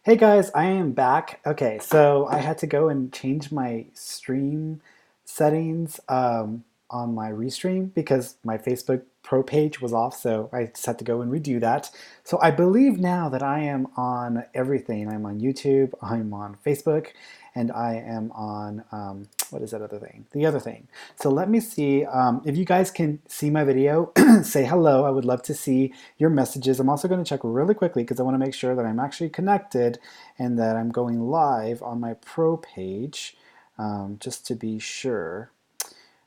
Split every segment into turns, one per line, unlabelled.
Hey guys, I am back. Okay, so I had to go and change my stream settings on my restream because my Facebook pro page was off, so I just had to go and redo that. So I believe now that I am on everything. I'm on YouTube, I'm on Facebook, and I am on what is that other thing? The other thing. So let me see if you guys can see my video. Say hello. I would love to see your messages. I'm also going to check really quickly because I want to make sure that I'm actually connected and that I'm going live on my pro page just to be sure.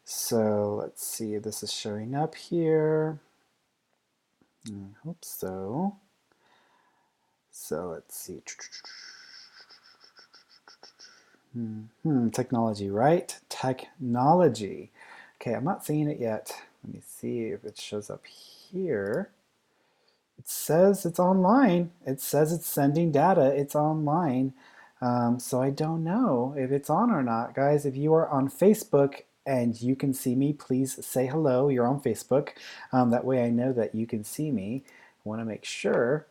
So let's see if this is showing up here. I hope so. So let's see. Technology, right? Technology. Okay, I'm not seeing it yet. Let me see if it shows up here. It says it's online. It says it's sending data. It's online. So I don't know if it's on or not. Guys, if you are on Facebook and you can see me, please say hello. You're on Facebook. That way I know that you can see me. I want to make sure.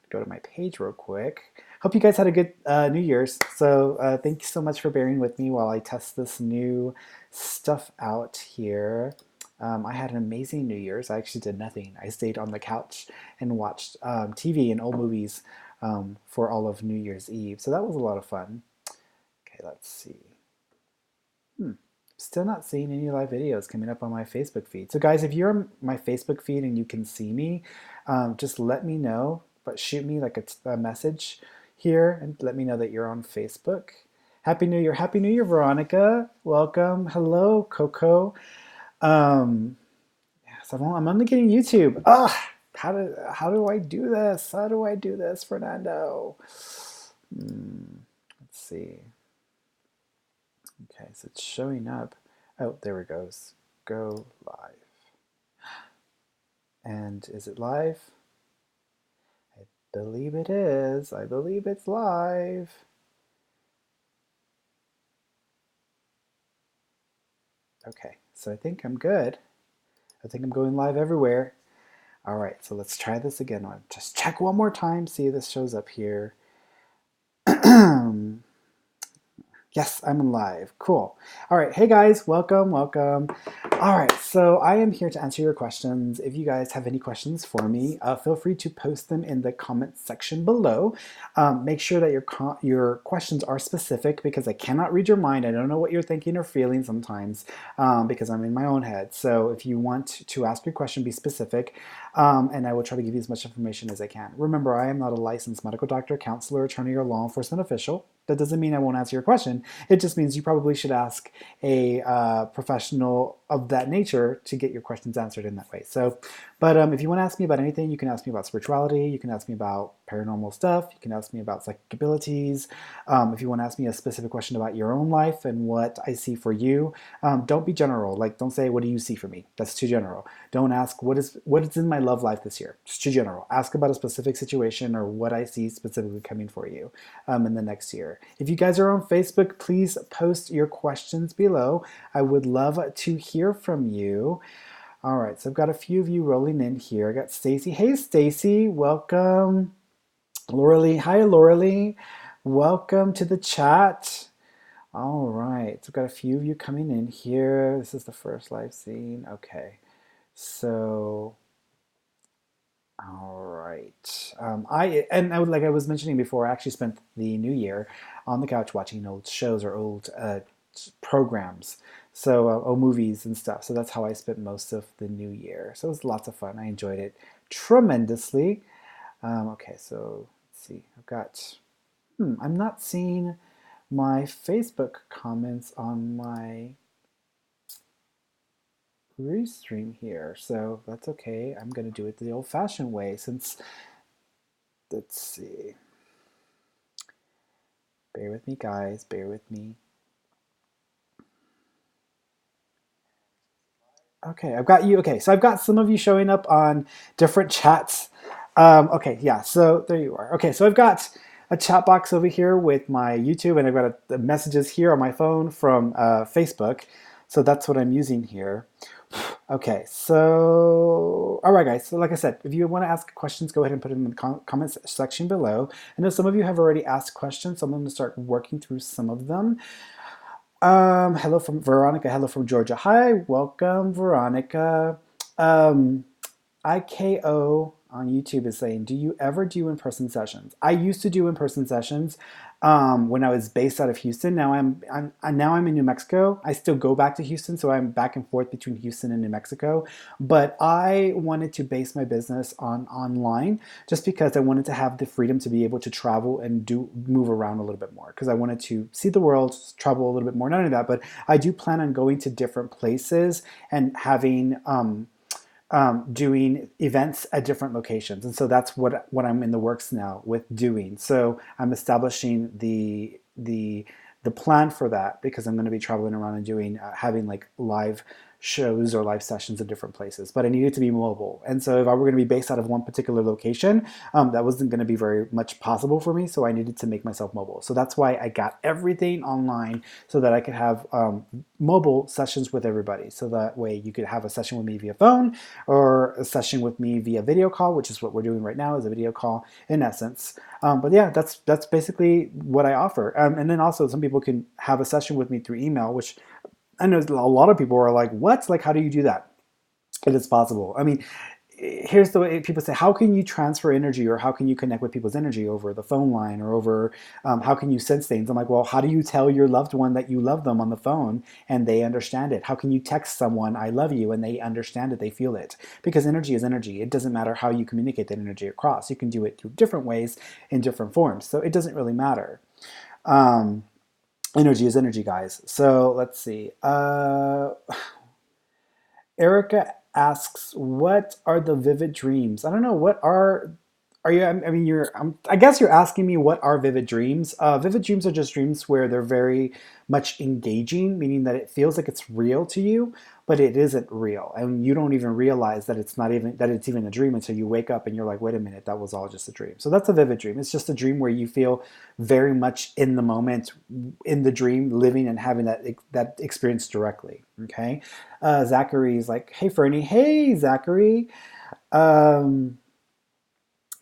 Go to my page real quick. Hope you guys had a good New Year's. So thank you so much for bearing with me while I test this new stuff out here. I had an amazing New Year's. I actually did nothing. I stayed on the couch and watched TV and old movies for all of New Year's Eve. So that was a lot of fun. Okay, let's see. Still not seeing any live videos coming up on my Facebook feed. So guys, if you're on my Facebook feed and you can see me, just let me know, but shoot me like a message here and let me know that you're on Facebook. Happy New Year. Happy New Year, Veronica. Welcome. Hello, Coco. Um, so I'm only getting YouTube. How do I do this? How do I do this, Fernando? Let's see. Okay, so it's showing up. Oh, there it goes. Go live. And is it live? I believe it is. I believe it's live. Okay, so I think I'm good. I think I'm going live everywhere. All right, so let's try this again. I'll just check one more time, see if this shows up here. Yes, I'm live. Cool. All right. Hey guys, welcome, welcome. All right, so I am here to answer your questions. If you guys have any questions for me, feel free to post them in the comment section below. Make sure that your questions are specific because I cannot read your mind. I don't know what you're thinking or feeling sometimes because I'm in my own head. So if you want to ask your question, be specific, and I will try to give you as much information as I can. Remember, I am not a licensed medical doctor, counselor, attorney, or law enforcement official. That doesn't mean I won't answer your question. It just means you probably should ask a professional of that nature to get your questions answered in that way. So, but if you want to ask me about anything, you can ask me about spirituality. You can ask me about paranormal stuff. You can ask me about psychic abilities. If you want to ask me a specific question about your own life and what I see for you, don't be general. Like, don't say, "What do you see for me?" That's too general. Don't ask, "What is in my love life this year?" It's too general. Ask about a specific situation or what I see specifically coming for you in the next year. If you guys are on Facebook, please post your questions below. I would love to hear from you. All right, so I've got a few of you rolling in here. I got Stacy. Hey, Stacy, welcome. Lauralee. Hi, Lauralee. Welcome to the chat. All right, so I've got a few of you coming in here. This is the first live scene. Okay, so all right. Like I was mentioning before, I actually spent the new year on the couch watching old shows or old programs, so old movies and stuff. So that's how I spent most of the new year. So it was lots of fun. I enjoyed it tremendously. Okay, so let's see. I've got. I'm not seeing my Facebook comments on my restream here, so that's okay. I'm gonna do it the old-fashioned way since. Let's see. Bear with me, guys. Bear with me. Okay, I've got you. Okay, so I've got some of you showing up on different chats. Okay, yeah, so there you are. Okay, so I've got a chat box over here with my YouTube, and I've got the messages here on my phone from Facebook. So that's what I'm using here. Okay, so all right, guys. So, like I said, if you want to ask questions, go ahead and put it in the comments section below. I know some of you have already asked questions, so I'm going to start working through some of them. Hello from Veronica. Hello from Georgia. Hi, welcome, Veronica. Um, IKO on YouTube is saying, do you ever do in-person sessions? I used to do in-person sessions when I was based out of Houston. Now I'm in New Mexico. I still go back to Houston, so I'm back and forth between Houston and New Mexico. But I wanted to base my business on online just because I wanted to have the freedom to be able to travel and do move around a little bit more because I wanted to see the world, travel a little bit more. Not only that, but I do plan on going to different places and having doing events at different locations, and so that's what I'm in the works now with doing. So I'm establishing the plan for that because I'm going to be traveling around and doing having like live shows or live sessions in different places. But I needed to be mobile, and so if I were going to be based out of one particular location, that wasn't going to be very much possible for me. So I needed to make myself mobile. So that's why I got everything online so that I could have mobile sessions with everybody. So that way you could have a session with me via phone or a session with me via video call, which is what we're doing right now, is a video call in essence. But yeah, that's basically what I offer. And then also some people can have a session with me through email, which I know a lot of people are like, what? Like, how do you do that? It is possible. I mean, here's the way people say, how can you transfer energy or how can you connect with people's energy over the phone line or over how can you sense things? I'm like, well, how do you tell your loved one that you love them on the phone and they understand it? How can you text someone I love you and they understand it, they feel it? Because energy is energy. It doesn't matter how you communicate that energy across. You can do it through different ways in different forms, so it doesn't really matter. um, Energy is energy, guys. So let's see. Erica asks, "What are the vivid dreams?" I don't know. What are you? I mean, I guess you're asking me what are vivid dreams. Vivid dreams are just dreams where they're very much engaging, meaning that it feels like it's real to you, but it isn't real, and you don't even realize that it's even a dream until you wake up and you're like, "Wait a minute, that was all just a dream." So that's a vivid dream. It's just a dream where you feel very much in the moment, in the dream, living and having that experience directly. Okay. Zachary's like, "Hey, Ferny." Hey, Zachary. Um,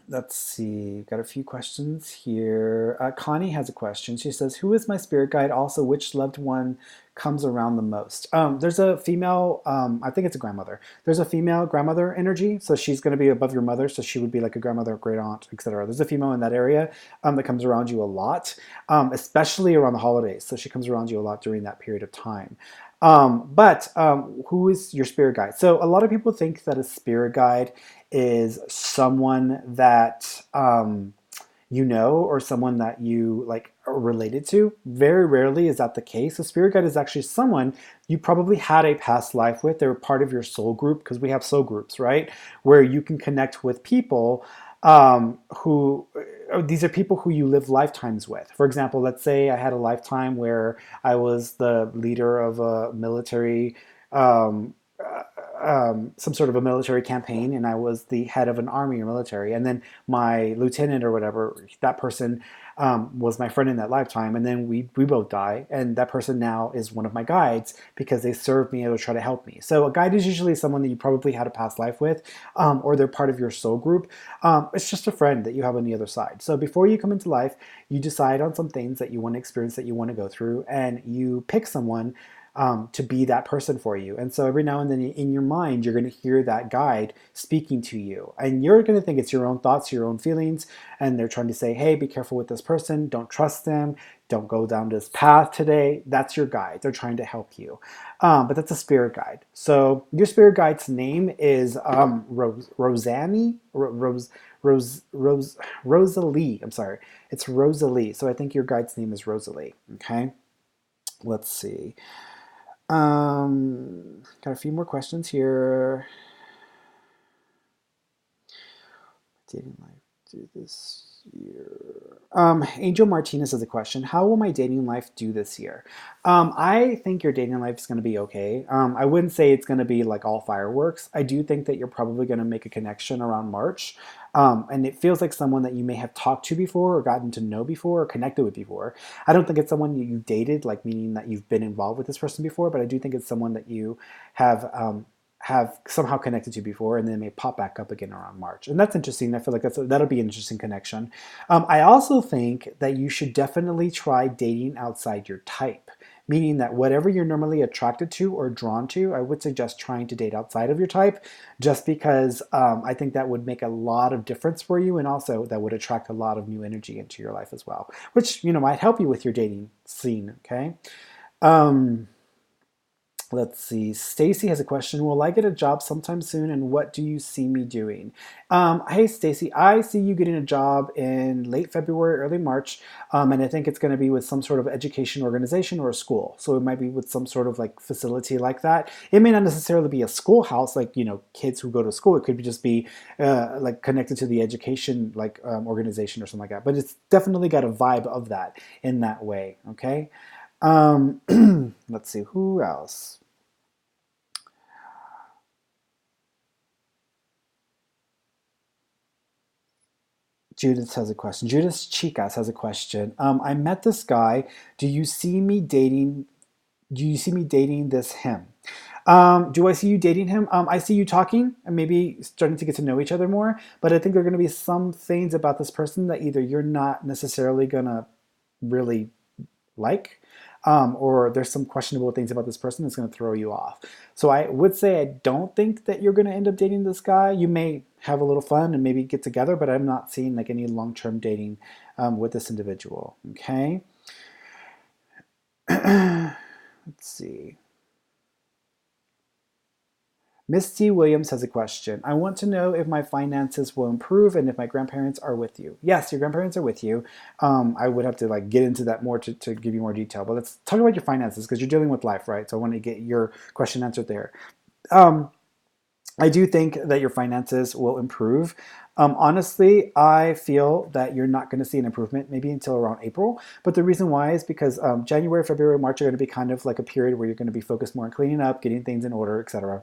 let's see. Got a few questions here. Connie has a question. She says, "Who is my spirit guide? Also, which loved one comes around the most?" There's a female, I think it's a grandmother. There's a female grandmother energy. So she's going to be above your mother. So she would be like a grandmother, great aunt, etc. There's a female in that area that comes around you a lot, especially around the holidays. So she comes around you a lot during that period of time. But who is your spirit guide? So a lot of people think that a spirit guide is someone that you know or someone that you like are related to. Very rarely is that the case. A spirit guide is actually someone you probably had a past life with. They're part of your soul group because we have soul groups, right? Where you can connect with people who these are people who you live lifetimes with. For example, let's say I had a lifetime where I was the leader of a military um, some sort of a military campaign and I was the head of an army or military. And then my lieutenant or whatever, that person was my friend in that lifetime. And then we both die. And that person now is one of my guides because they served me or try to help me. So a guide is usually someone that you probably had a past life with or they're part of your soul group. It's just a friend that you have on the other side. So before you come into life, you decide on some things that you want to experience, that you want to go through, and you pick someone to be that person for you. And so every now and then in your mind, you're going to hear that guide speaking to you. And you're going to think it's your own thoughts, your own feelings. And they're trying to say, hey, be careful with this person. Don't trust them. Don't go down this path today. That's your guide. They're trying to help you. But that's a spirit guide. So your spirit guide's name is Rosanny? Rosalie. I'm sorry. It's Rosalie. So I think your guide's name is Rosalie. Okay. Let's see. Got a few more questions here. Dating life do this year. Angel Martinez has a question. How will my dating life do this year? I think your dating life is going to be okay. I wouldn't say it's going to be like all fireworks. I do think that you're probably going to make a connection around March. And it feels like someone that you may have talked to before or gotten to know before or connected with before. I don't think it's someone you dated, like meaning that you've been involved with this person before, but I do think it's someone that you have have somehow connected to before, and then may pop back up again around March. And that's interesting. I feel like that'll be an interesting connection. I also think that you should definitely try dating outside your type, meaning that whatever you're normally attracted to or drawn to, I would suggest trying to date outside of your type, just because I think that would make a lot of difference for you, and also that would attract a lot of new energy into your life as well, which might help you with your dating scene. Okay. Um, Let's see. Stacy has a question. Will I get a job sometime soon, and what do you see me doing? Hey, Stacy, I see you getting a job in late February, early March, and I think it's going to be with some sort of education organization or a school. So it might be with some sort of like facility like that. It may not necessarily be a schoolhouse, like kids who go to school. It could just be like connected to the education like organization or something like that. But it's definitely got a vibe of that in that way. Okay. Let's see who else. Judith has a question. Judith Chicas has a question. I met this guy. Do you see me dating? Do you see me dating this him? Do I see you dating him? I see you talking and maybe starting to get to know each other more. But I think there are going to be some things about this person that either you're not necessarily going to really like, or there's some questionable things about this person that's going to throw you off. So I would say I don't think that you're going to end up dating this guy. You may have a little fun and maybe get together, but I'm not seeing like any long-term dating with this individual. Okay. Let's see. Miss T. Williams has a question. I want to know if my finances will improve and if my grandparents are with you. Yes, your grandparents are with you. I would have to like get into that more to give you more detail. But let's talk about your finances because you're dealing with life, right? So I want to get your question answered there. I do think that your finances will improve. Honestly, I feel that you're not going to see an improvement maybe until around April. But the reason why is because January, February, March are going to be kind of like a period where you're going to be focused more on cleaning up, getting things in order, etc.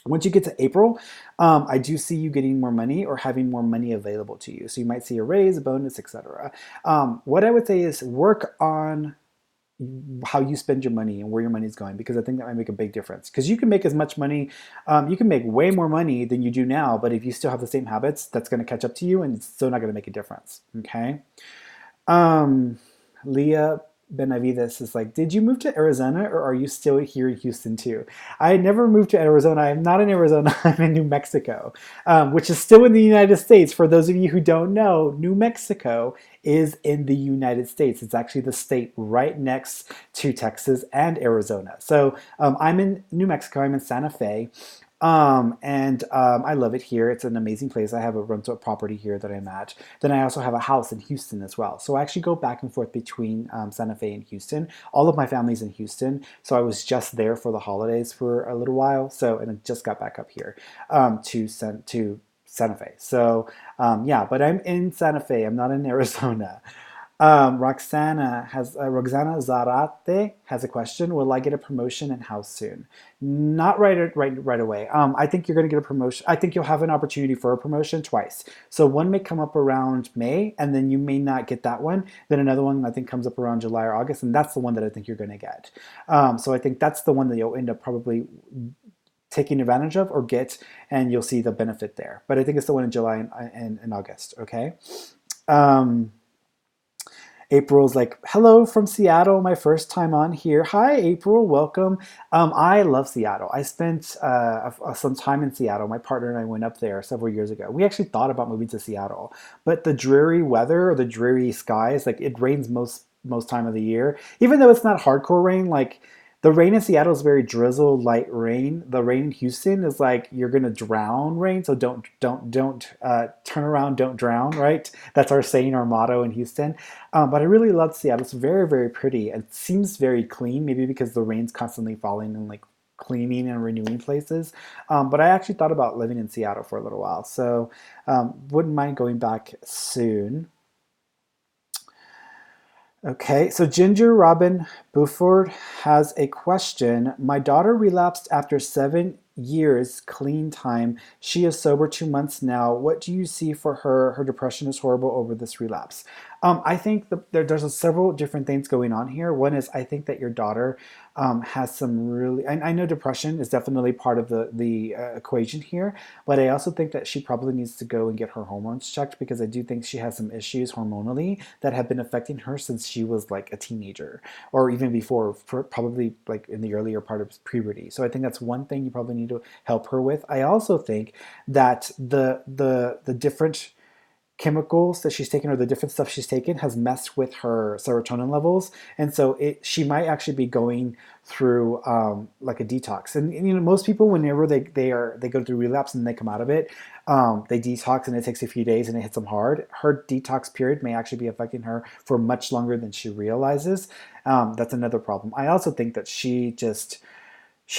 Once you get to April, I do see you getting more money or having more money available to you. So you might see a raise, a bonus, etc. What I would say is work on how you spend your money and where your money is going, because I think that might make a big difference. Because you can make as much money, you can make way more money than you do now, but if you still have the same habits, that's going to catch up to you, and it's still not going to make a difference. Okay. Leah Benavides is like, did you move to Arizona or are you still here in Houston too? I never moved to Arizona. I'm not in Arizona. I'm in New Mexico, which is still in the United States. For those of you who don't know, New Mexico is in the United States. It's actually the state right next to Texas and Arizona. So I'm in New Mexico. I'm in Santa Fe. I love it here. It's an amazing place. I have a rental property here that I'm at. Then I also have a house in Houston as well. So I actually go back and forth between Santa Fe and Houston. All of my family's in Houston. So I was just there for the holidays for a little while. And I just got back up here to Santa Fe. So yeah, but I'm in Santa Fe. I'm not in Arizona. Roxana Zarate has a question. Will I get a promotion and how soon? Not right away. I think you're going to get a promotion. I think you'll have an opportunity for a promotion twice. So one may come up around May, and then you may not get that one. Then another one I think comes up around July or August, and that's the one that I think you're going to get. So I think that's the one that you'll end up probably taking advantage of or get, and you'll see the benefit there. But I think it's the one in July and August. Okay. April's like, hello from Seattle, my first time on here. Hi, April, welcome. I love Seattle. I spent some time in Seattle. My partner and I went up there several years ago. We actually thought about moving to Seattle, but the dreary weather or the dreary skies, like it rains most time of the year. Even though it's not hardcore rain, like the rain in Seattle is very drizzle, light rain. The rain in Houston is like you're gonna drown rain. So don't turn around, don't drown. Right? That's our saying, our motto in Houston. But I really love Seattle. It's very very pretty. It seems very clean. Maybe because the rain's constantly falling and like cleaning and renewing places. But I actually thought about living in Seattle for a little while. So wouldn't mind going back soon. Okay, so Ginger Robin Beauford has a question. My daughter relapsed after years clean time. She is sober 2 months now. What do you see for her? Her depression is horrible over this relapse. I think there's several different things going on here. One is I think that your daughter has some really. I know depression is definitely part of the equation here, but I also think that she probably needs to go and get her hormones checked because I do think she has some issues hormonally that have been affecting her since she was like a teenager or even before, probably like in the earlier part of puberty. So I think that's one thing you probably need to help her with. I also think that the different chemicals that she's taken or the different stuff she's taken has messed with her serotonin levels, and so she might actually be going through like a detox. And you know, most people whenever they go through relapse and they come out of it, they detox and it takes a few days and it hits them hard. Her detox period may actually be affecting her for much longer than she realizes. That's another problem. I also think that she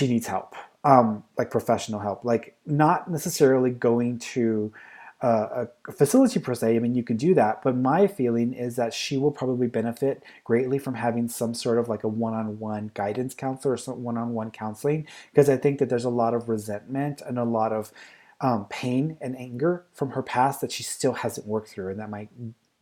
needs help, like professional help, like not necessarily going to a facility per se. I mean, you can do that, but my feeling is that she will probably benefit greatly from having some sort of like a one-on-one guidance counselor or some one-on-one counseling, because I think that there's a lot of resentment and a lot of pain and anger from her past that she still hasn't worked through, and that might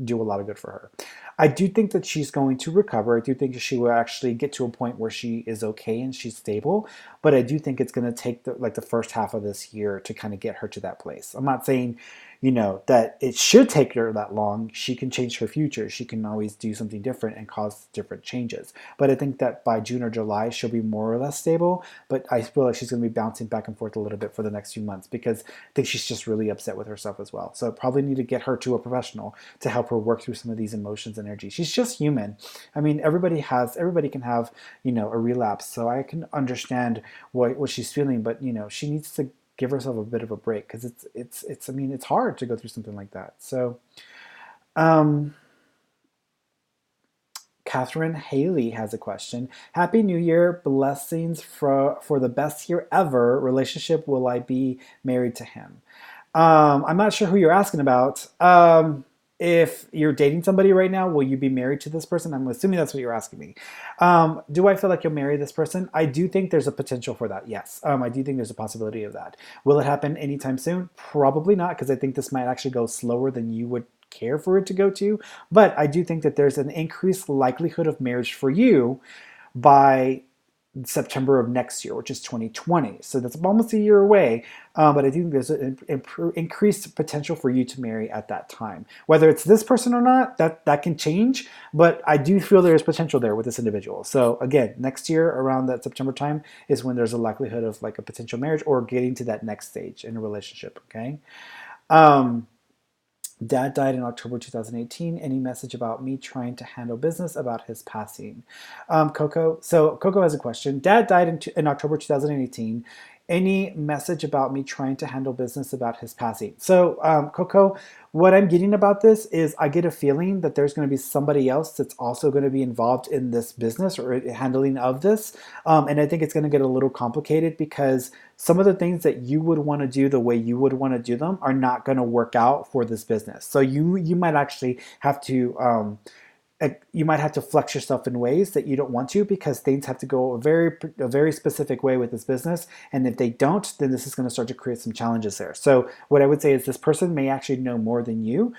do a lot of good for her. I do think that she's going to recover. I do think she will actually get to a point where she is okay and she's stable, but I do think it's going to take the first half of this year to kind of get her to that place. I'm not saying, you know, that it should take her that long. She can change her future. She can always do something different and cause different changes. But I think that by June or July, she'll be more or less stable. But I feel like she's going to be bouncing back and forth a little bit for the next few months because I think she's just really upset with herself as well. So probably need to get her to a professional to help her work through some of these emotions and energy. She's just human. I mean, everybody can have, you know, a relapse. So I can understand what she's feeling, but you know, she needs to give herself a bit of a break because it's I mean, it's hard to go through something like that. So um Katherine Haley has a question. Happy New Year. Blessings for the best year ever. Relationship, will I be married to him? I'm not sure who you're asking about. If you're dating somebody right now, will you be married to this person? I'm assuming that's what you're asking me. Do I feel like you'll marry this person? I do think there's a potential for that. Yes. I do think there's a possibility of that. Will it happen anytime soon? Probably not, because I think this might actually go slower than you would care for it to go to. But I do think that there's an increased likelihood of marriage for you by September of next year, which is 2020. So that's almost a year away. But I think there's an increased potential for you to marry at that time. Whether it's this person or not, that can change. But I do feel there's potential there with this individual. So again, next year around that September time is when there's a likelihood of like a potential marriage or getting to that next stage in a relationship. Okay. Um, Dad died in October 2018. Any message about me trying to handle business about his passing? Coco. So Coco has a question. Dad died in October 2018. Any message about me trying to handle business about his passing? So Coco, what I'm getting about this is I get a feeling that there's going to be somebody else that's also going to be involved in this business or handling of this. And I think it's going to get a little complicated because some of the things that you would want to do the way you would want to do them are not going to work out for this business. So you might actually have to flex yourself in ways that you don't want to because things have to go a very specific way with this business. And if they don't, then this is going to start to create some challenges there. So what I would say is this person may actually know more than you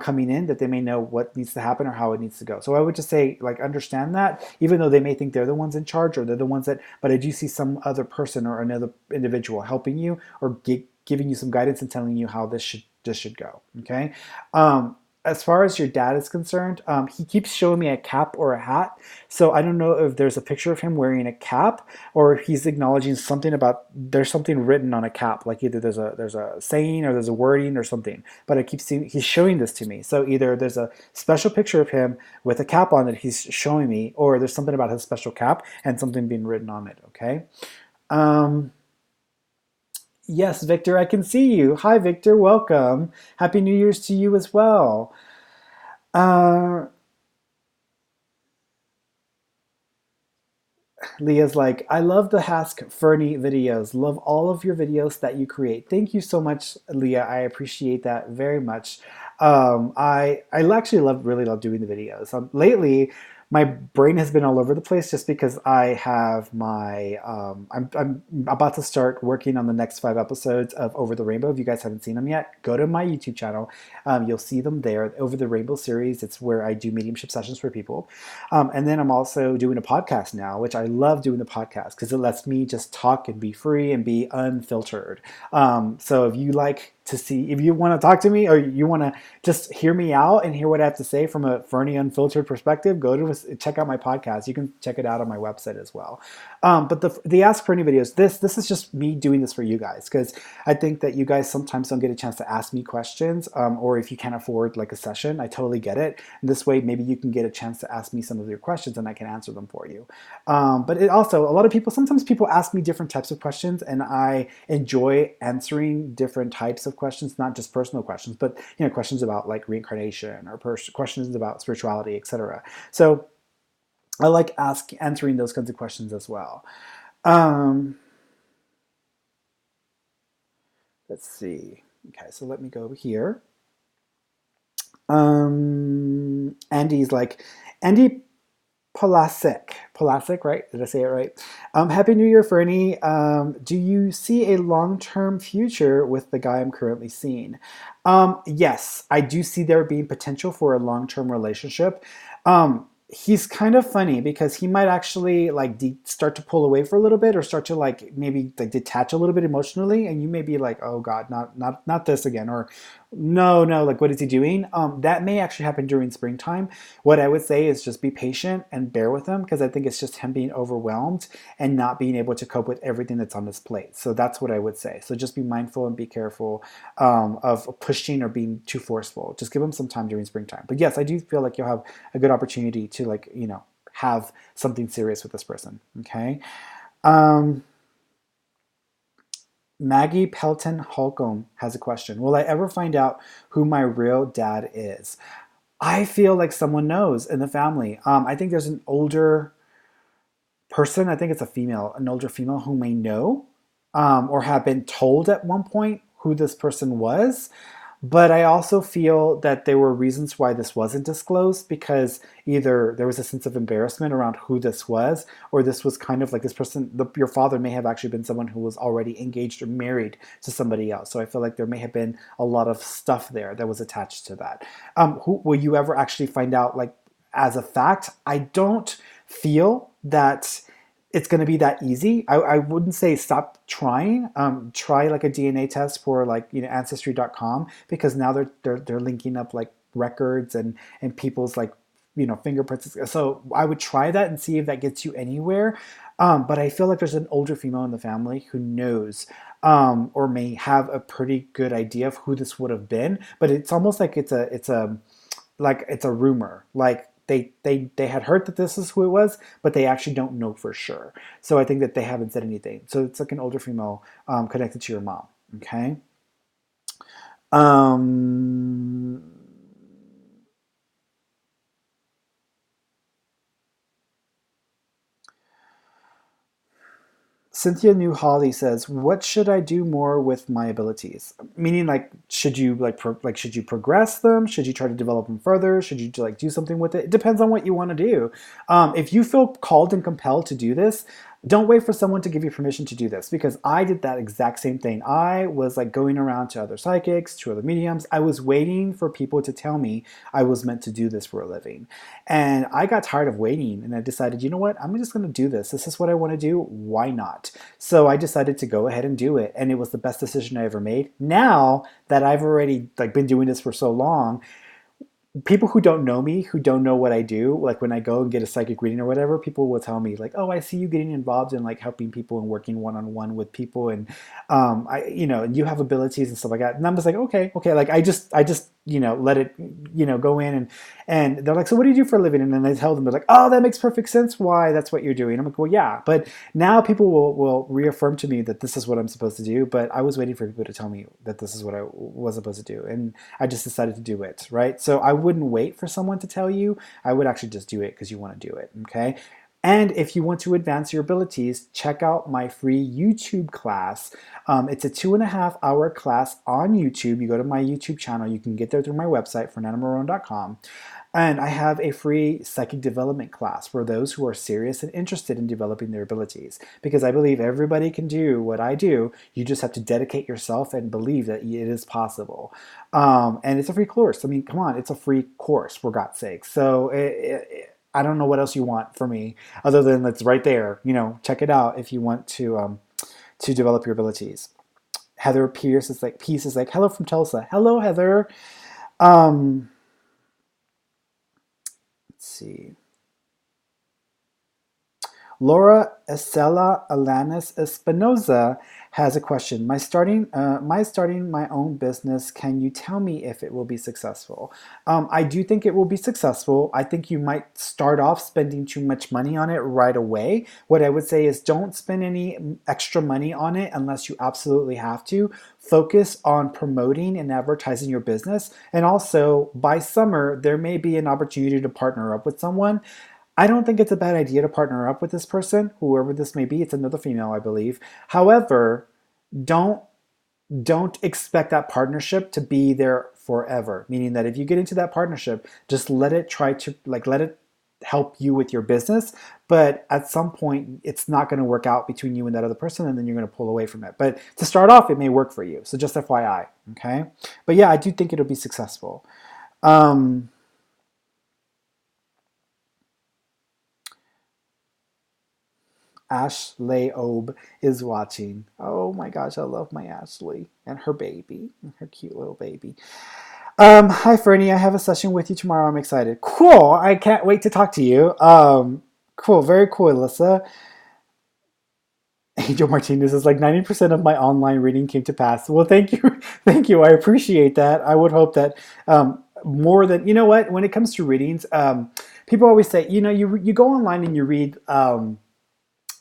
coming in, that they may know what needs to happen or how it needs to go. So I would just say, like, understand that, even though they may think they're the ones in charge or they're the ones that, but I do see some other person or another individual helping you or giving you some guidance and telling you how this should go. Okay. As far as your dad is concerned, he keeps showing me a cap or a hat. So I don't know if there's a picture of him wearing a cap or if he's acknowledging something about there's something written on a cap, like either there's a saying or there's a wording or something. But I keep seeing he's showing this to me. So either there's a special picture of him with a cap on it he's showing me, or there's something about his special cap and something being written on it. Okay. Um, Yes, Victor, I can see you. Hi, Victor. Welcome. Happy New Year's to you as well. Uh, Leah's like, I love the Ask Ferny videos. Love all of your videos that you create. Thank you so much, Leah. I appreciate that very much. I actually really love doing the videos. Lately, my brain has been all over the place just because I have my I'm about to start working on the next 5 episodes of Over the Rainbow. If you guys haven't seen them yet, go to my YouTube channel. You'll see them there. Over the Rainbow series. It's where I do mediumship sessions for people, and then I'm also doing a podcast now, which I love doing the podcast because it lets me just talk and be free and be unfiltered. So if you like to see, if you want to talk to me or you want to just hear me out and hear what I have to say from a Ferny unfiltered perspective, go to check out my podcast. You can check it out on my website as well. But the Ask Ferny videos, this is just me doing this for you guys because I think that you guys sometimes don't get a chance to ask me questions, or if you can't afford like a session, I totally get it. And this way, maybe you can get a chance to ask me some of your questions and I can answer them for you. But it also, a lot of people, sometimes people ask me different types of questions and I enjoy answering different types of questions, not just personal questions, but questions about like reincarnation or questions about spirituality, etc. So I like answering those kinds of questions as well. Um, let's see. Okay, so let me go over here. Andy's like, Andy Polasek, right? Did I say it right? Happy New Year, Ferny. Do you see a long-term future with the guy I'm currently seeing? Yes, I do see there being potential for a long-term relationship. He's kind of funny because he might actually like start to pull away for a little bit or start to like maybe like detach a little bit emotionally, and you may be like, oh God, not this again, or no, like what is he doing? That may actually happen during springtime. What I would say is just be patient and bear with him because I think it's just him being overwhelmed and not being able to cope with everything that's on his plate. So that's what I would say. So just be mindful and be careful of pushing or being too forceful. Just give him some time during springtime. But yes, I do feel like you'll have a good opportunity to like, have something serious with this person. Okay. Um, Maggie Pelton Holcomb has a question. Will I ever find out who my real dad is? I feel like someone knows in the family. I think there's an older person, I think it's a female, an older female who may know or have been told at one point who this person was. But I also feel that there were reasons why this wasn't disclosed because either there was a sense of embarrassment around who this was, or this was kind of like this person, your father may have actually been someone who was already engaged or married to somebody else. So I feel like there may have been a lot of stuff there that was attached to that. Will you ever actually find out, like, as a fact? I don't feel that it's going to be that easy. I wouldn't say stop trying. Try like a DNA test for like ancestry.com because now they're linking up like records and people's like fingerprints. So I would try that and see if that gets you anywhere. But I feel like there's an older female in the family who knows or may have a pretty good idea of who this would have been. But it's almost like it's a rumor. Like they had heard that this is who it was, but they actually don't know for sure. So I think that they haven't said anything. So it's like an older female connected to your mom. Okay. Um, Cynthia New Holly says, "What should I do more with my abilities?" Meaning, like, should you should you progress them? Should you try to develop them further? Should you like do something with it? It depends on what you want to do. If you feel called and compelled to do this, don't wait for someone to give you permission to do this because I did that exact same thing. I was like going around to other psychics, to other mediums. I was waiting for people to tell me I was meant to do this for a living. And I got tired of waiting and I decided, you know what? I'm just going to do this. This is what I want to do. Why not? So I decided to go ahead and do it. And it was the best decision I ever made. Now that I've already like been doing this for so long, people who don't know me, who don't know what I do, like when I go and get a psychic reading or whatever, people will tell me like, "Oh, I see you getting involved in like helping people and working one on one with people, and and you have abilities and stuff like that." And I'm just like, okay, like I just let it go in and they're like, "So what do you do for a living?" And then I tell them, they're like, "Oh, that makes perfect sense. Why? That's what you're doing." I'm like, "Well, yeah," but now people will reaffirm to me that this is what I'm supposed to do. But I was waiting for people to tell me that this is what I was supposed to do, and I just decided to do it, right? So I wouldn't wait for someone to tell you. I would actually just do it because you want to do it, okay? And if you want to advance your abilities, check out my free YouTube class. It's a 2.5 hour class on YouTube. You go to my YouTube channel, you can get there through my website, fernandomarron.com. And I have a free psychic development class for those who are serious and interested in developing their abilities. Because I believe everybody can do what I do. You just have to dedicate yourself and believe that it is possible. And it's a free course. I mean, come on, it's a free course for God's sake. So I don't know what else you want from me other than it's right there. Check it out if you want to develop your abilities. Heather Pierce is like, Peace is like, hello from Tulsa. Hello, Heather. Let's see. Laura Estela Alanis Espinoza has a question. Starting my own business. Can you tell me if it will be successful? I do think it will be successful. I think you might start off spending too much money on it right away. What I would say is don't spend any extra money on it unless you absolutely have to. Focus on promoting and advertising your business. And also, by summer, there may be an opportunity to partner up with someone. I don't think it's a bad idea to partner up with this person, whoever this may be. It's another female, I believe. However, don't don't expect that partnership to be there forever. Meaning that if you get into that partnership, just let it help you with your business. But at some point, it's not going to work out between you and that other person, and then you're going to pull away from it. But to start off, it may work for you. So just FYI, okay? But yeah, I do think it'll be successful. Ashley Obe is watching. Oh my gosh, I love my Ashley and her baby, her cute little baby. Hi Ferny, I have a session with you tomorrow. I'm excited. Cool. I can't wait to talk to you. Cool. Very cool, Alyssa. Angel Martinez is like 90% of my online reading came to pass. Well, thank you. Thank you. I appreciate that. I would hope that more than, you know what, when it comes to readings, people always say, you go online and you read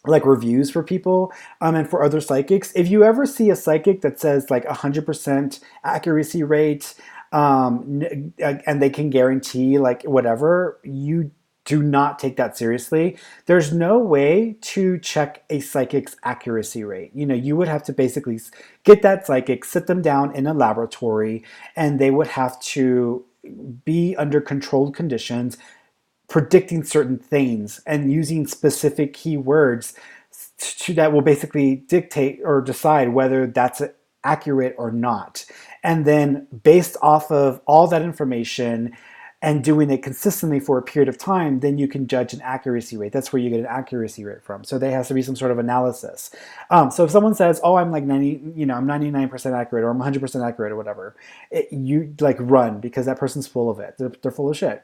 like reviews for people and for other psychics. If you ever see a psychic that says like 100% accuracy rate and they can guarantee like whatever, you do not take that seriously. There's no way to check a psychic's accuracy rate. You would have to basically get that psychic, sit them down in a laboratory, and they would have to be under controlled conditions, predicting certain things and using specific keywords that will basically dictate or decide whether that's accurate or not. And then based off of all that information and doing it consistently for a period of time, then you can judge an accuracy rate. That's where you get an accuracy rate from. So there has to be some sort of analysis. So if someone says, "Oh, I'm like 90, I'm 99% accurate, or I'm 100% accurate, or whatever," you like run, because that person's full of it. They're full of shit.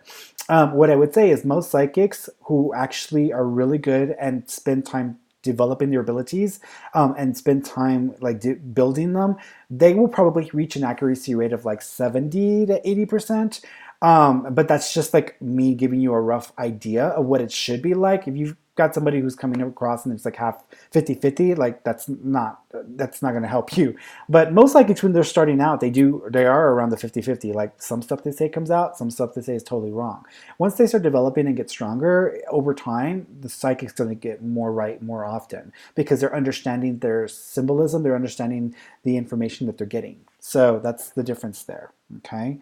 What I would say is most psychics who actually are really good and spend time developing their abilities and spend time like building them, they will probably reach an accuracy rate of like 70 to 80%. But that's just like me giving you a rough idea of what it should be like. If you've got somebody who's coming across and it's like half 50-50, like that's not going to help you. But most psychics, when they're starting out, they are around the 50-50. Like some stuff they say comes out, some stuff they say is totally wrong. Once they start developing and get stronger over time, the psychic's going to get more right more often, because they're understanding their symbolism, they're understanding the information that they're getting. So that's the difference there. Okay.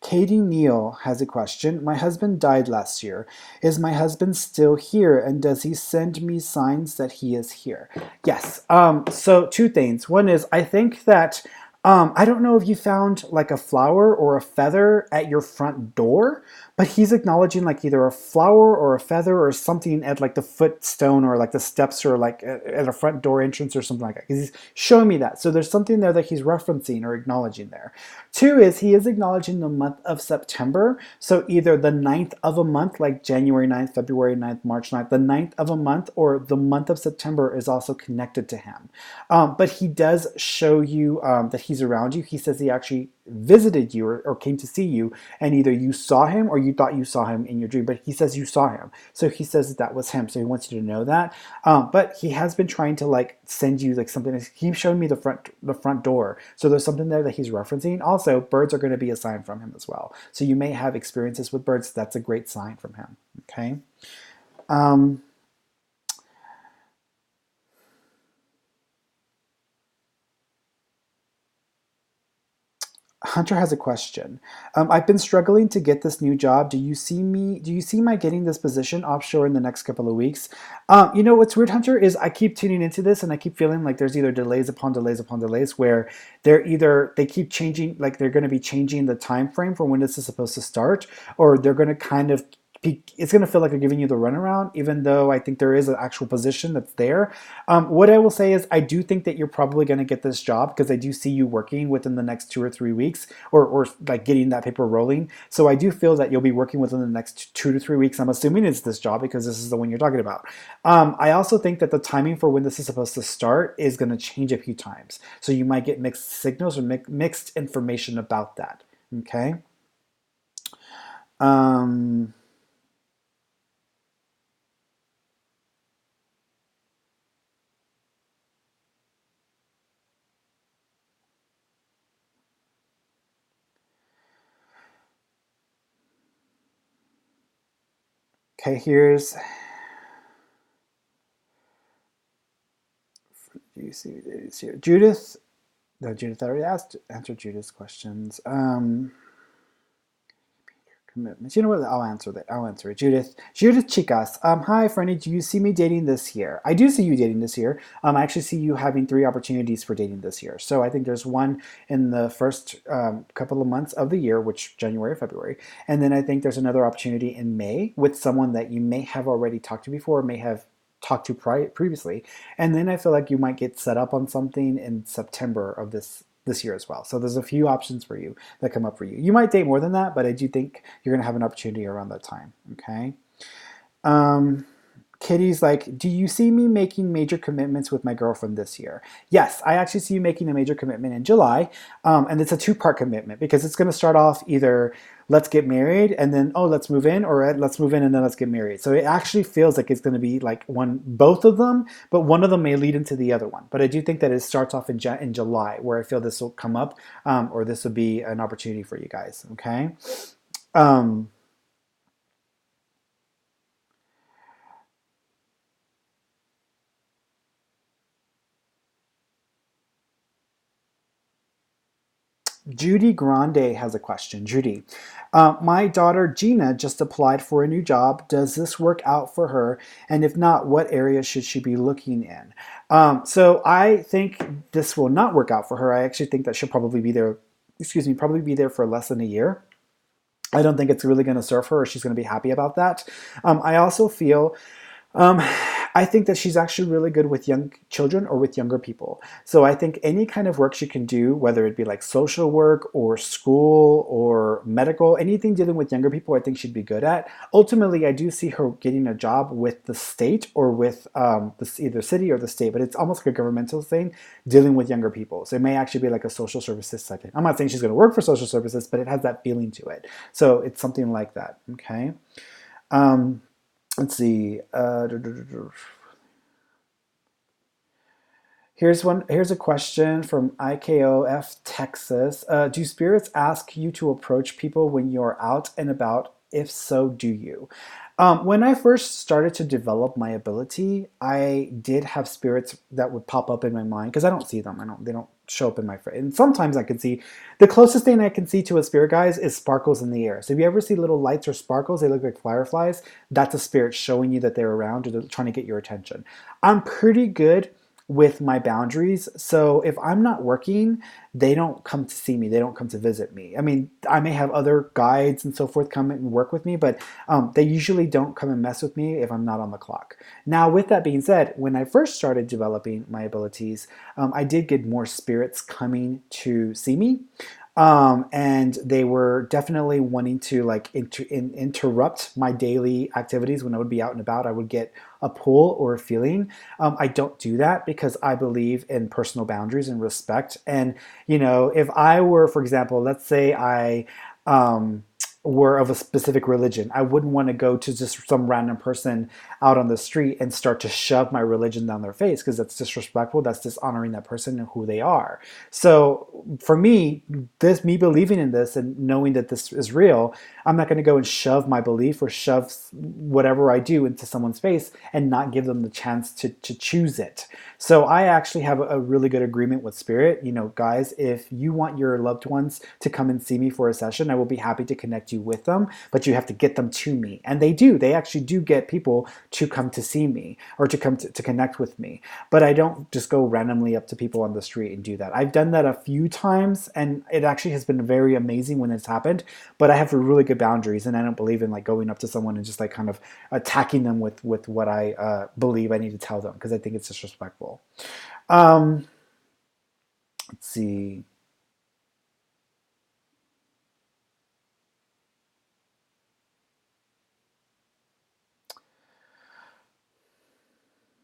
Katie Neal has a question. My husband died last year. Is my husband still here, and does he send me signs that he is here? Yes. So two things. One is, I think that I don't know if you found like a flower or a feather at your front door, but he's acknowledging like either a flower or a feather or something at like the footstone or like the steps or like at a front door entrance or something like that. Because he's showing me that. So there's something there that he's referencing or acknowledging there. Two is he is acknowledging the month of September. So either the 9th of a month, like January 9th, February 9th, March 9th, the 9th of a month, or the month of September is also connected to him. But he does show you that he's around you. He says he actually visited you or came to see you, and either you saw him or you thought you saw him in your dream, but he says you saw him. So he says that was him. So he wants you to know that. But he has been trying to like send you like something. He's showing me the front door. So there's something there that he's referencing. Also, birds are going to be a sign from him as well. So you may have experiences with birds. That's a great sign from him. Okay. Um, Hunter has a question. I've been struggling to get this new job. Do you see my getting this position offshore in the next couple of weeks? What's weird, Hunter, is I keep tuning into this and I keep feeling like there's either delays upon delays upon delays where they keep changing, like they're going to be changing the time frame for when this is supposed to start, or they're going to kind of it's going to feel like they're giving you the runaround, even though I think there is an actual position that's there. What I will say is I do think that you're probably going to get this job because I do see you working within the next 2 or 3 weeks, or like getting that paper rolling. So I do feel that you'll be working within the next 2 to 3 weeks. I'm assuming it's this job because this is the one you're talking about. I also think that the timing for when this is supposed to start is going to change a few times. So you might get mixed signals or mixed information about that. Okay. Um, okay, here's you see here. Judith. No, Judith, I already answered Judith's questions. Commitments. You know what? I'll answer that. I'll answer it. Judith Chicas. Hi, Ferny. Do you see me dating this year? I do see you dating this year. I actually see you having 3 opportunities for dating this year. So I think there's one in the first couple of months of the year, which January, February, and then I think there's another opportunity in May with someone that you may have already talked to before, may have talked to previously, and then I feel like you might get set up on something in September of this year as well. So there's a few options for you that come up for you. You might date more than that, but I do think you're going to have an opportunity around that time. Okay. Um, Kitty's like, do you see me making major commitments with my girlfriend this year? Yes, I actually see you making a major commitment in July. And it's a two-part commitment because it's going to start off either let's get married and then, oh, let's move in, or let's move in and then let's get married. So it actually feels like it's going to be like both of them, but one of them may lead into the other one. But I do think that it starts off in July where I feel this will come up, or this will be an opportunity for you guys. Okay. Um, Judy Grande has a question. Judy, my daughter Gina just applied for a new job. Does this work out for her? And if not, what area should she be looking in? So I think this will not work out for her. I actually think that she'll probably be there, excuse me, probably be there for less than a year. I don't think it's really going to serve her, or she's going to be happy about that. I also feel um, I think that she's actually really good with young children or with younger people. So I think any kind of work she can do, whether it be like social work or school or medical, anything dealing with younger people, I think she'd be good at. Ultimately, I do see her getting a job with the state or with either city or the state, but it's almost like a governmental thing dealing with younger people. So it may actually be like a social services type thing. I'm not saying she's going to work for social services, but it has that feeling to it. So it's something like that. Okay. Um, let's see. Here's a question from IKOF Texas. Do spirits ask you to approach people when you're out and about? If so, do you? When I first started to develop my ability, I did have spirits that would pop up in my mind because I don't see them. They don't show up in my frame. And sometimes I can see the closest thing I can see to a spirit, guys, is sparkles in the air. So if you ever see little lights or sparkles, they look like fireflies. That's a spirit showing you that they're around or they're trying to get your attention. I'm pretty good with my boundaries. So if I'm not working, they don't come to see me. They don't come to visit me. I mean, I may have other guides and so forth come and work with me, but they usually don't come and mess with me if I'm not on the clock. Now, with that being said, when I first started developing my abilities, I did get more spirits coming to see me. And they were definitely wanting to like interrupt my daily activities when I would be out and about. I would get a pull or a feeling. I don't do that because I believe in personal boundaries and respect. And if I were, for example, let's say I um, were of a specific religion, I wouldn't want to go to just some random person out on the street and start to shove my religion down their face because that's disrespectful. That's dishonoring that person and who they are. So for me, this me believing in this and knowing that this is real, I'm not going to go and shove my belief or shove whatever I do into someone's face and not give them the chance to choose it. So I actually have a really good agreement with Spirit. Guys, if you want your loved ones to come and see me for a session, I will be happy to connect you with them, but you have to get them to me. And they do. They actually do get people to come to see me or to come to connect with me. But I don't just go randomly up to people on the street and do that. I've done that a few times and it actually has been very amazing when it's happened, but I have really good boundaries and I don't believe in like going up to someone and just like kind of attacking them with what I believe I need to tell them because I think it's disrespectful. Um, let's see.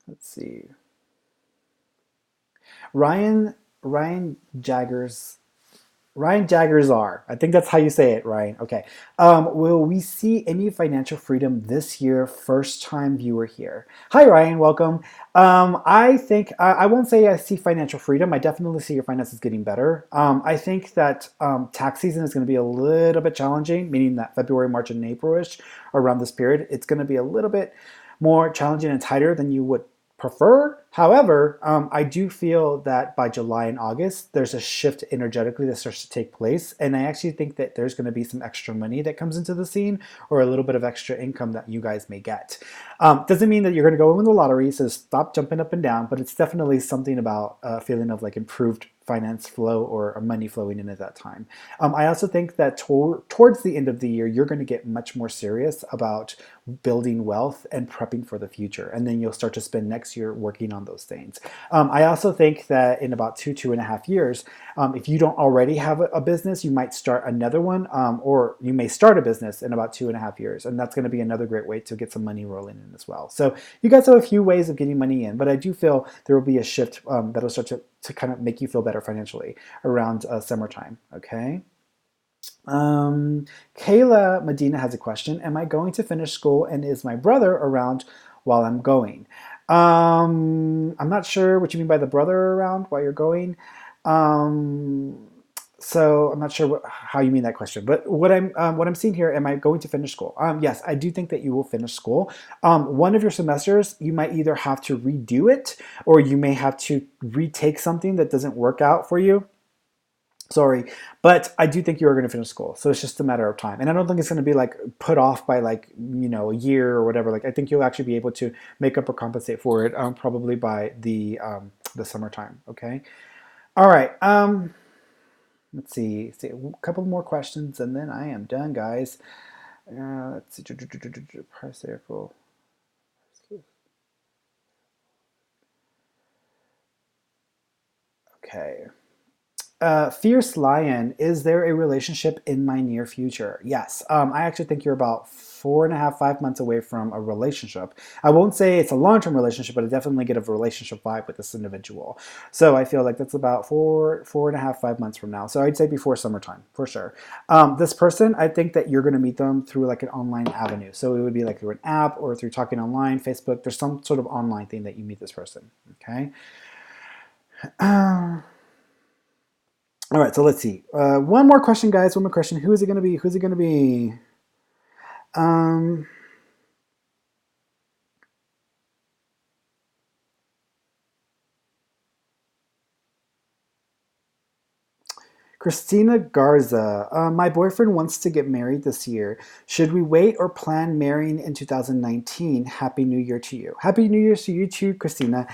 Let's see. Ryan Ryan Jaggers Ryan Jaggers are. I think that's how you say it, Ryan. Okay. Will we see any financial freedom this year? First time viewer here. Hi, Ryan. Welcome. I think I won't say I see financial freedom. I definitely see your finances getting better. I think that tax season is going to be a little bit challenging, meaning that February, March, and April-ish around this period, it's going to be a little bit more challenging and tighter than you would prefer. However, I do feel that by July and August, there's a shift energetically that starts to take place. And I actually think that there's going to be some extra money that comes into the scene or a little bit of extra income that you guys may get. Doesn't mean that you're going to go win the lottery, so stop jumping up and down, but it's definitely something about a feeling of like improved finance flow or money flowing in at that time. I also think that towards the end of the year, you're going to get much more serious about building wealth and prepping for the future. And then you'll start to spend next year working on those things. I also think that in about 2.5 years, if you don't already have a business, you might start another one, or you may start a business in about 2.5 years. And that's going to be another great way to get some money rolling in as well. So you guys have a few ways of getting money in, but I do feel there will be a shift that'll start to kind of make you feel better financially around summertime. Okay. Kayla Medina has a question. Am I going to finish school and is my brother around while I'm going? I'm not sure what you mean by the brother around while you're going. Um, so I'm not sure how you mean that question, but what I'm seeing here, am I going to finish school? Yes, I do think that you will finish school. One of your semesters, you might either have to redo it or you may have to retake something that doesn't work out for you. Sorry, but I do think you are going to finish school, so it's just a matter of time. And I don't think it's going to be like put off by like a year or whatever. Like I think you'll actually be able to make up or compensate for it probably by the summertime. Okay. All right. Let's see. A couple more questions, and then I am done, guys. Let's see. Press April. Okay. Fierce Lion, is there a relationship in my near future? Yes. I actually think you're about 4.5, 5 months away from a relationship. I won't say it's a long-term relationship, but I definitely get a relationship vibe with this individual. So I feel like that's about 4.5, 5 months from now. So I'd say before summertime, for sure. This person, I think that you're going to meet them through like an online avenue. So it would be like through an app or through talking online, Facebook. There's some sort of online thing that you meet this person. Okay. All right, so let's see. One more question, guys. One more question. Who is it going to be? Who's it going to be? Um, Christina Garza. My boyfriend wants to get married this year. Should we wait or plan marrying in 2019? Happy New Year to you. Happy New Year to you too, Christina.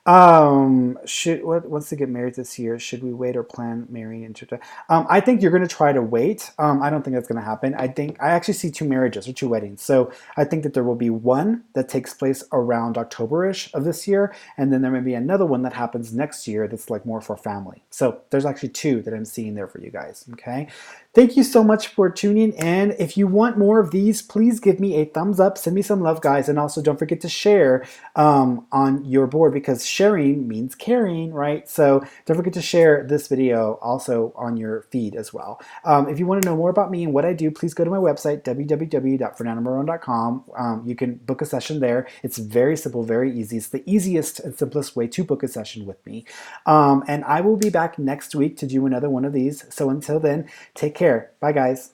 Should what wants to get married this year? Should we wait or plan marrying in church? I think you're going to try to wait. I don't think that's going to happen. I think I actually see two marriages or two weddings. So I think that there will be one that takes place around October-ish of this year, and then there may be another one that happens next year that's like more for family. So there's actually two that I'm seeing there for you guys. Okay. Thank you so much for tuning in. If you want more of these, please give me a thumbs up, send me some love, guys, and also don't forget to share on your board because sharing means caring, right? So don't forget to share this video also on your feed as well. If you want to know more about me and what I do, please go to my website, www.fernandomarron.com. You can book a session there. It's very simple, very easy. It's the easiest and simplest way to book a session with me. And I will be back next week to do another one of these. So until then, take care. Bye, guys.